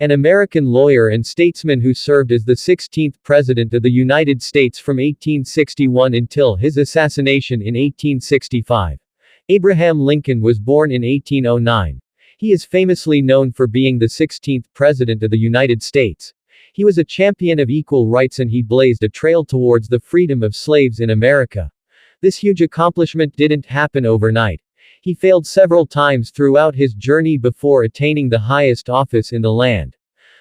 An American lawyer and statesman who served as the 16th President of the United States from 1861 until his assassination in 1865. Abraham Lincoln was born in 1809. He is famously known for being the 16th President of the United States. He was a champion of equal rights and he blazed a trail towards the freedom of slaves in America. This huge accomplishment didn't happen overnight. He failed several times throughout his journey before attaining the highest office in the land.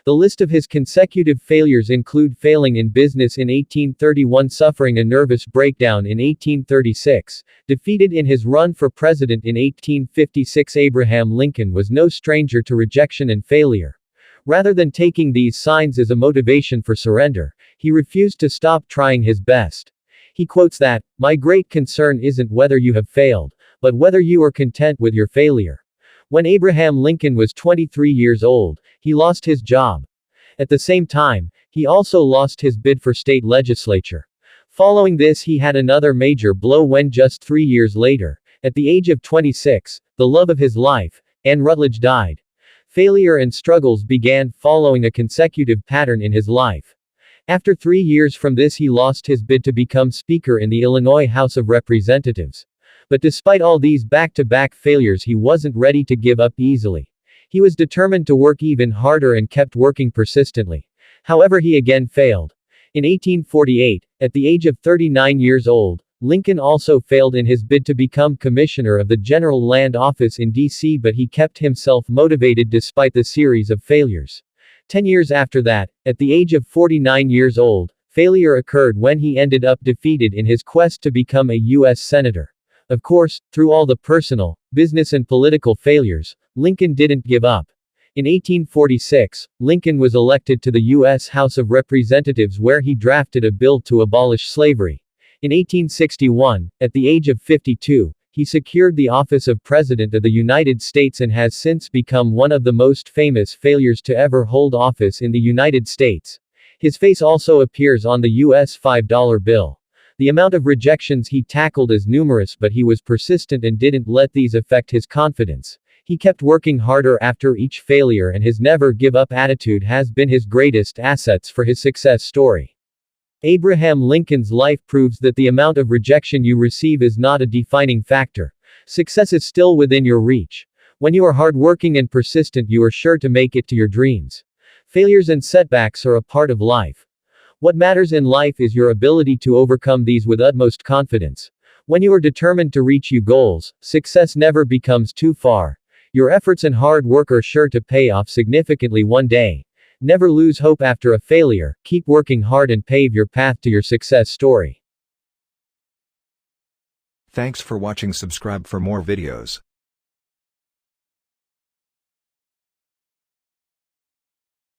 The list of his consecutive failures include failing in business in 1831, suffering a nervous breakdown in 1836, defeated in his run for president in 1856. Abraham Lincoln was no stranger to rejection and failure. Rather than taking these signs as a motivation for surrender, he refused to stop trying his best. He quotes that, "My great concern isn't whether you have failed, but whether you are content with your failure." When Abraham Lincoln was 23 years old, he lost his job. At the same time, he also lost his bid for state legislature. Following this, he had another major blow when just 3 years later, at the age of 26, the love of his life, Anne Rutledge, died. Failure and struggles began following a consecutive pattern in his life. After 3 years from this, he lost his bid to become Speaker in the Illinois House of Representatives. But despite all these back-to-back failures, he wasn't ready to give up easily. He was determined to work even harder and kept working persistently. However, he again failed. In 1848, at the age of 39 years old, Lincoln also failed in his bid to become Commissioner of the General Land Office in D.C., but he kept himself motivated despite the series of failures. 10 years after that, at the age of 49 years old, failure occurred when he ended up defeated in his quest to become a U.S. Senator. Of course, through all the personal, business and political failures, Lincoln didn't give up. In 1846, Lincoln was elected to the U.S. House of Representatives where he drafted a bill to abolish slavery. In 1861, at the age of 52, he secured the office of President of the United States and has since become one of the most famous failures to ever hold office in the United States. His face also appears on the U.S. $5 bill. The amount of rejections he tackled is numerous, but he was persistent and didn't let these affect his confidence. He kept working harder after each failure, and his never-give-up attitude has been his greatest assets for his success story. Abraham Lincoln's life proves that the amount of rejection you receive is not a defining factor. Success is still within your reach. When you are hardworking and persistent, you are sure to make it to your dreams. Failures and setbacks are a part of life. What matters in life is your ability to overcome these with utmost confidence. When you are determined to reach your goals, success never becomes too far. Your efforts and hard work are sure to pay off significantly one day. Never lose hope after a failure, keep working hard and pave your path to your success story. Thanks for watching. Subscribe for more videos.